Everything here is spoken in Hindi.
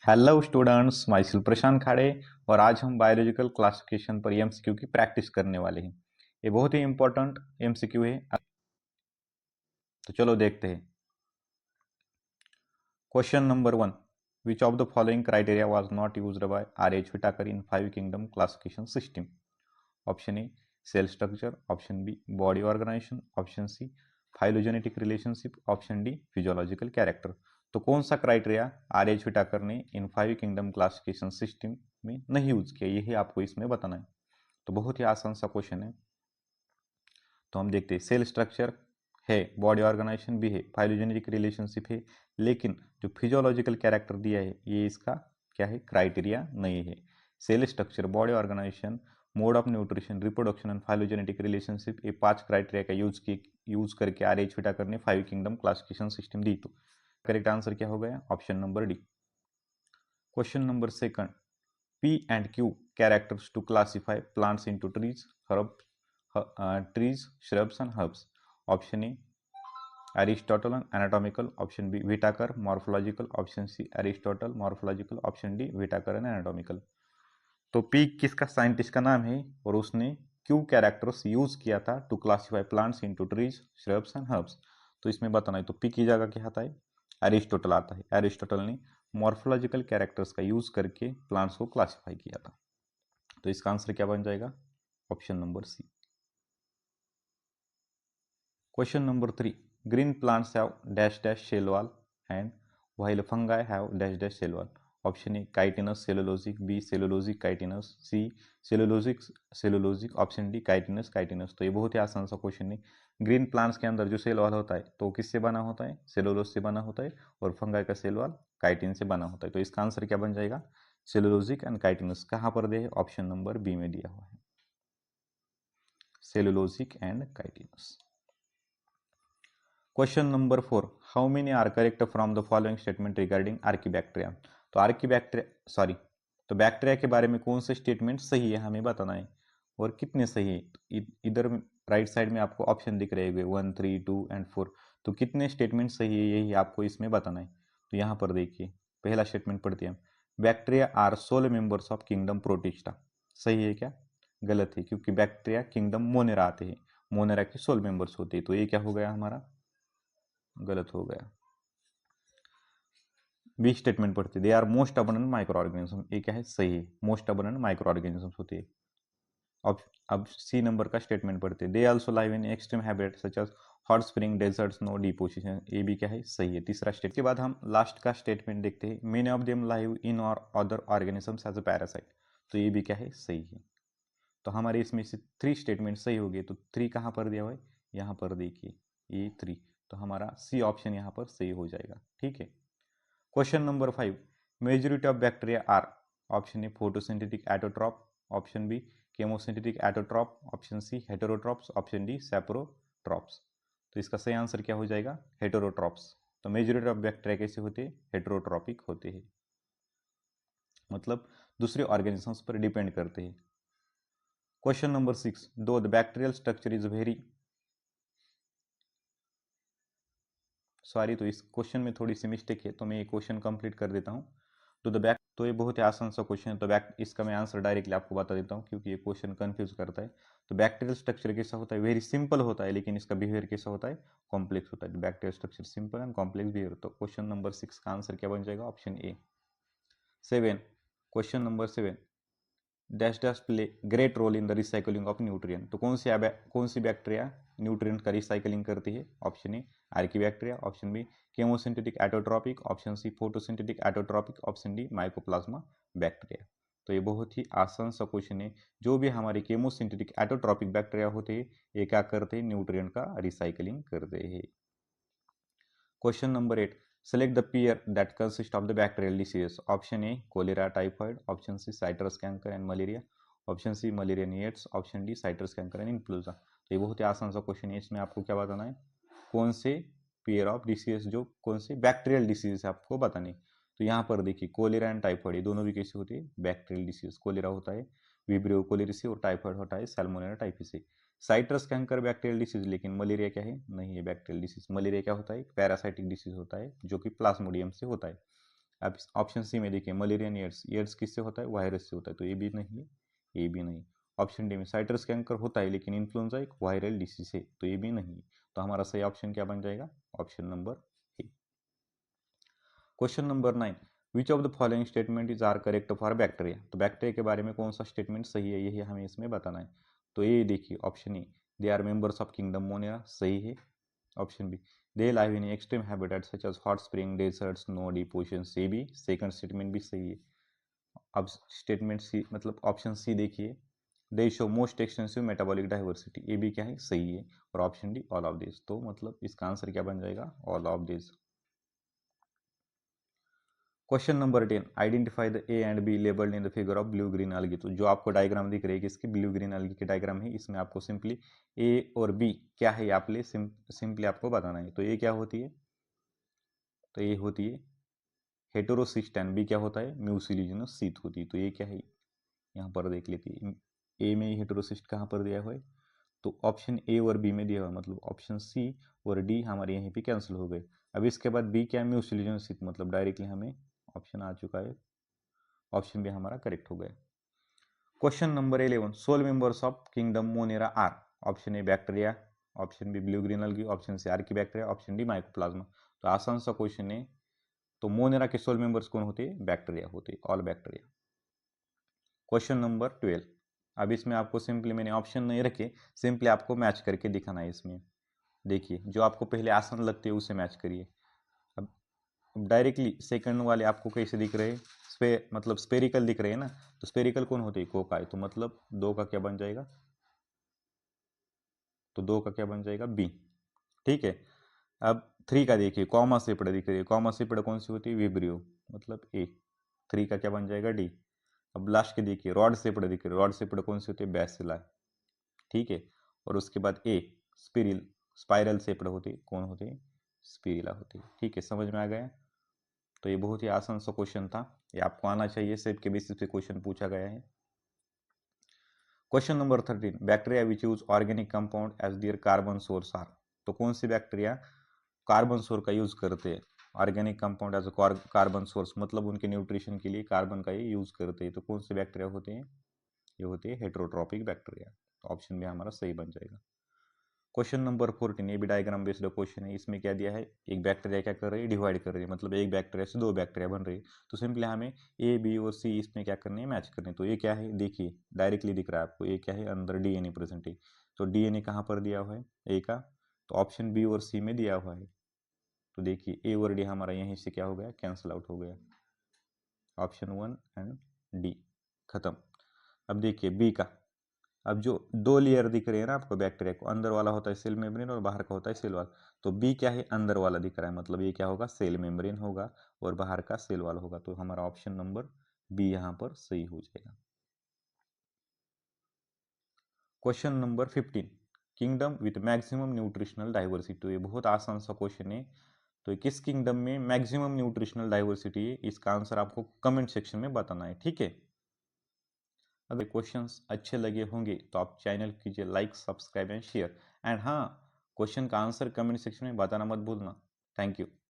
हेलो स्टूडेंट्स, माई सेल्फ प्रशांत खाड़े। और आज हम बायोलॉजिकल क्लासिफिकेशन पर एमसीक्यू की प्रैक्टिस करने वाले हैं। ये बहुत ही इंपॉर्टेंट एमसीक्यू है, तो चलो देखते हैं। Question number 1, which of the following criteria was not used by R H. Whittaker in 5 kingdom classification system? Option A cell structure, option B body organisation, option C phylogenetic relationship, option D physiological character. तो कौन सा क्राइटेरिया आर.एच. व्हिटाकर ने इन 5 किंगडम क्लासिफिकेशन सिस्टम में नहीं यूज किया, यही आपको इसमें बताना है। तो बहुत ही आसान सा क्वेश्चन है। तो हम देखते हैं, सेल स्ट्रक्चर है, बॉडी ऑर्गेनाइजेशन भी है, फाइलोजेनेटिक रिलेशनशिप है, लेकिन जो फिजियोलॉजिकल कैरेक्टर दिया है ये इसका क्या है, क्राइटेरिया नहीं है। Cell structure, body organisation, mode of nutrition, reproduction and phylogenetic relationship, ये 5 क्राइटेरिया का यूज करके आर.एच. व्हिटाकर ने 5 किंगडम क्लासिफिकेशन सिस्टम दी। तो करेक्ट आंसर क्या हो गया, option number D. Question number 2, P and Q characters to classify plants into trees, shrubs and herbs. Option A Aristotle anatomical, option B Whitaker morphological, option C Aristotle morphological, option D Whitaker anatomical. तो P किसका साइंटिस्ट का नाम है और उसने Q कैरेक्टर्स यूज किया था to classify plants into trees, shrubs and herbs. तो इसमें बताना है, तो P की जगह क्या आता है, एरिस्टोटल आता है। एरिस्टोटल ने मॉर्फोलॉजिकल कैरेक्टर्स का यूज करके प्लांट्स को क्लासिफाई किया था। तो इसका आंसर क्या बन जाएगा, option number C. Question number 3, green plants have dash dash cell wall and while fungi have dash dash cell wall. Option A chitinous cellulosic, B cellulosic chitinous, C cellulosic cellulosic, option D chitinous chitinous. तो ये बहुत ही आसान सा क्वेश्चन है। ग्रीन प्लांट्स के अंदर जो सेल वॉल होता है तो किससे बना होता है, सेलुलोज से बना होता है, और फंगाई का सेल वॉल काइटिन से बना होता है। तो इसका आंसर क्या बन जाएगा, सेलुलोजिक एंड काइटिनस। कहाँ पर दिया है, ऑप्शन नंबर बी में दिया हुआ है, cellulosic and chitinous. Question number 4, how many are correct from the following statement regarding archaebacteria. तो आर्कीबैक्टीरिया तो बैक्टीरिया के बारे में कौन से स्टेटमेंट सही है हमें बताना है, और कितने सही है। तो इधर राइट साइड में आपको ऑप्शन दिख रहे हैं 1, 3, 2 एंड 4। तो कितने स्टेटमेंट सही है यही आपको इसमें बताना है। तो यहाँ पर देखिए, पहला स्टेटमेंट पढ़ते हैं, bacteria are sole members of kingdom Protista. सही है क्या, गलत है, क्योंकि बैक्टीरिया किंगडम मोनेरा आते हैं, मोनेरा के सोल मेंबर्स होते हैं। तो ये क्या हो गया हमारा, गलत हो गया। बी स्टेटमेंट पढ़ते, they are most abundant microorganism. ये क्या है, सही है, मोस्ट अबंडेंट माइक्रो ऑर्गेनिज्म होते हैं। अब सी नंबर का स्टेटमेंट पढ़ते, they also live in extreme habitat such as hot spring, deserts, no deposition. ये भी क्या है, सही है, तीसरा स्टेट के बाद हम लास्ट का स्टेटमेंट देखते हैं, many of them live in और other organisms as a parasite. तो ये भी क्या है, सही है। तो हमारे इसमें से 3 स्टेटमेंट सही हो गए। तो 3 कहाँ पर दिया हुआ है, यहाँ पर देखिए, ये 3। तो हमारा सी ऑप्शन यहाँ पर सही हो जाएगा, ठीक है। Question number 5, majority of bacteria are, option A photosynthetic autotroph, option B chemosynthetic autotroph, option C heterotrophs, option D saprotrophs. तो इसका सही आंसर क्या हो जाएगा, हेटेरोट्रॉप्स। तो मेजॉरिटी ऑफ बैक्टीरिया कैसे होते हैं, हेटेरोट्रॉपिक होते हैं, मतलब दूसरे ऑर्गेनिजम्स पर डिपेंड करते हैं। क्वेश्चन नंबर 6, दो the bacterial structure is very sorry, तो इस क्वेश्चन में थोड़ी सी मिस्टेक है, तो मैं ये क्वेश्चन कंप्लीट कर देता हूँ। तो द बैक, तो ये बहुत ही आसान सा क्वेश्चन है। तो बैक, इसका मैं आंसर डायरेक्टली आपको बता देता हूँ, क्योंकि ये क्वेश्चन कंफ्यूज करता है। तो बैक्टीरियल स्ट्रक्चर कैसा होता है, वेरी सिंपल होता है, लेकिन इसका बिहेवियर कैसा होता है, कॉम्प्लेक्स होता है। Bacterial structure simple and complex behaviour. तो क्वेश्चन नंबर 6 का आंसर क्या बन जाएगा, option A. 7, question number 7, dash dash play great role in the recycling of nutrient. तो कौन सी बैक्टीरिया न्यूट्रिएंट का रिसाइकलिंग करती है, option A archaebacteria, option B chemosynthetic autotrophic, option C photosynthetic autotrophic, option D mycoplasma bacteria. तो ये बहुत ही आसान सा क्वेश्चन है। जो भी हमारे केमोसिंथेटिक एटोट्रॉपिक बैक्टीरिया होते हैं ये क्या करते हैं, न्यूट्रिएंट का रिसाइकलिंग करते हैं। Question number 8, select the pair that consist of the bacterial diseases. Option A cholera typhoid, option C citrus canker and malaria, option C malaria निएट्स, option D citrus canker and influenza. तो ये बहुत ही आसान सा क्वेश्चन है। इसमें आपको क्या बताना है, कौन से पेयर ऑफ डिसीज, जो कौन से बैक्टीरियल डिसीज है आपको बताने। तो यहाँ पर देखिए, कोलेरा एंड टाइफॉइड, ये दोनों भी कैसे होती है, बैक्टीरियल डिसीज। कोलेरा होता है विब्रियो कोलेरिसी और टाइफॉइड होता है Salmonella typhi. Citrus canker bacterial disease, लेकिन मलेरिया क्या है, नहीं है बैक्टीरियल डिसीज। मलेरिया क्या होता है, पैरासाइटिक डिसीज होता है, जो कि प्लाज्मोडियम से होता है। अब ऑप्शन सी में देखिए मलेरियन एड्स, एड्स किससे होता है, वायरस से होता है, तो ये भी नहीं है, ये भी नहीं। ऑप्शन डी में साइट्रस कैंकर होता है लेकिन इन्फ्लुएंजा एक वायरल डिसीज है, तो ये भी नहीं। तो हमारा सही ऑप्शन क्या बन जाएगा, option number A. Question number 9, which of the following statement is are correct for bacteria. तो बैक्टीरिया के बारे में कौन सा स्टेटमेंट सही है, यही हमें इसमें बताना है। तो ये देखिए option A, they are members of kingdom Monera, सही है। Option B, they live in extreme habitat such as hot spring, deserts, no deep ocean, से भी सेकंड स्टेटमेंट भी सही है। अब स्टेटमेंट सी मतलब ऑप्शन सी देखिए, दे show most extensive metabolic diversity, ये भी क्या है, सही है। और option D all of this, तो मतलब इसका आंसर क्या बन जाएगा, all of this. Question number 10, identify the A and be labelled in the figure of blue green अलगी। तो जो आपको डायग्राम दिख रही है किसकी, ब्लू ग्रीन अलगी की डायग्राम है, इसमें आपको सिंपली ए और बी क्या है आप सिंपली आपको बताना है। तो ए क्या होती है, तो ये होती है हेटेरोसिस्ट एंड बी क्या होता है, म्यूसिलिजिनस शीत होती है। तो ये क्या है, यहाँ पर देख लेते हैं, ए में हेटेरोसिस्ट कहाँ पर दिया हुआ है, तो ऑप्शन ए और बी में दिया हुआ है, मतलब ऑप्शन सी और डी हमारे यहीं पे कैंसिल हो गए। अब इसके बाद बी क्या है, म्यूसिलिजिनस शीत, मतलब डायरेक्टली हमें ऑप्शन आ चुका है, ऑप्शन बी हमारा करेक्ट हो गया। Question number 11, sole members of kingdom Monera are. Option A bacteria, option B blue green algae, option C archaebacteria, option D mycoplasma. तो आसान सा क्वेश्चन है। तो मोनेरा के सोल मेंबर्स कौन होते हैं, बैक्टीरिया होते हैं, ऑल बैक्टीरिया। क्वेश्चन नंबर 12, अब इसमें आपको सिंपली मैंने ऑप्शन नहीं रखे, सिंपली आपको मैच करके दिखाना है इसमें। देखिए जो आपको पहले आसान लगते हैं उसे मैच करिए। अब डायरेक्टली सेकंड वाले आपको कैसे दिख रहे हैं, मतलब स्पेरिकल दिख रहे हैं ना, तो स्पेरिकल कौन होते हैं, कोकाई, तो मतलब दो का क्या बन जाएगा, तो दो का क्या बन जाएगा, बी। ठीक है। अब 3 का देखिए, कॉमा सेपड़ दिख रही है, कॉमा सेपड़ कौन सी होती है, विब्रियो, मतलब ए। 3 का क्या बन जाएगा, डी। अब लास्ट के देखिए, रॉड सेपड़ दिख रही है, रॉड सेपड़ कौन सी होती है, बैसिला। ठीक है। और उसके बाद ए, स्पिरिल, स्पाइरल सेपड़ होती है, कौन होती है, स्पिरिला होती है। ठीक है, समझ में आ गया। तो ये बहुत ही आसान सा क्वेश्चन था, ये आपको आना चाहिए, सेप के बेसिस पे क्वेश्चन पूछा गया है। Question number 13, bacteria which use organic compound as their carbon source are. तो कौन सी बैक्टीरिया कार्बन सोर्स का यूज करते हैं, organic compound as a carbon source, मतलब उनके न्यूट्रिशन के लिए कार्बन का ये यूज करते हैं। तो कौन से बैक्टीरिया होते हैं, ये होते हैं हेट्रोट्रॉपिक बैक्टीरिया। तो ऑप्शन भी हमारा सही बन जाएगा। क्वेश्चन नंबर 14, ये भी डायग्राम बेस्ड क्वेश्चन है। इसमें क्या दिया है, एक बैक्टीरिया क्या कर रही है, डिवाइड कर रही है, मतलब एक बैक्टीरिया से दो बैक्टीरिया बन रही है। तो सिंपली हमें ए बी और सी इसमें क्या करनी है, मैच करनी है। तो ये क्या है, देखिए डायरेक्टली दिख रहा है आपको, ये क्या है, अंदर डीएनए प्रेजेंट है। तो डीएनए कहाँ पर दिया हुआ है, ए का, तो ऑप्शन बी और सी में दिया हुआ है। तो देखिए ए और डी हमारा यहीं से क्या हो गया, कैंसिल आउट हो गया, ऑप्शन 1 एंड डी खत्म। अब देखिए बी का, अब जो दो लेयर दिख रहे हैं ना आपको बैक्टीरिया को, अंदर वाला होता है सेल मेम्ब्रेन और बाहर का होता है सेल वाल। तो बी क्या है, अंदर वाला दिख रहा है, मतलब ये क्या होगा, सेल मेम्ब्रेन होगा और बाहर का सेल वाल होगा। तो हमारा ऑप्शन नंबर बी यहाँ पर सही हो जाएगा। Question number 15, kingdom with maximum nutritional diversity. तो ये बहुत आसान सा क्वेश्चन है। तो किस किंगडम में मैक्सिमम न्यूट्रिशनल डाइवर्सिटी है, इसका आंसर आपको कमेंट सेक्शन में बताना है। ठीक है। अगर क्वेश्चंस अच्छे लगे होंगे तो आप चैनल कीजिए like, subscribe and share. And हाँ, क्वेश्चन का आंसर कमेंट सेक्शन में बताना मत भूलना। Thank you.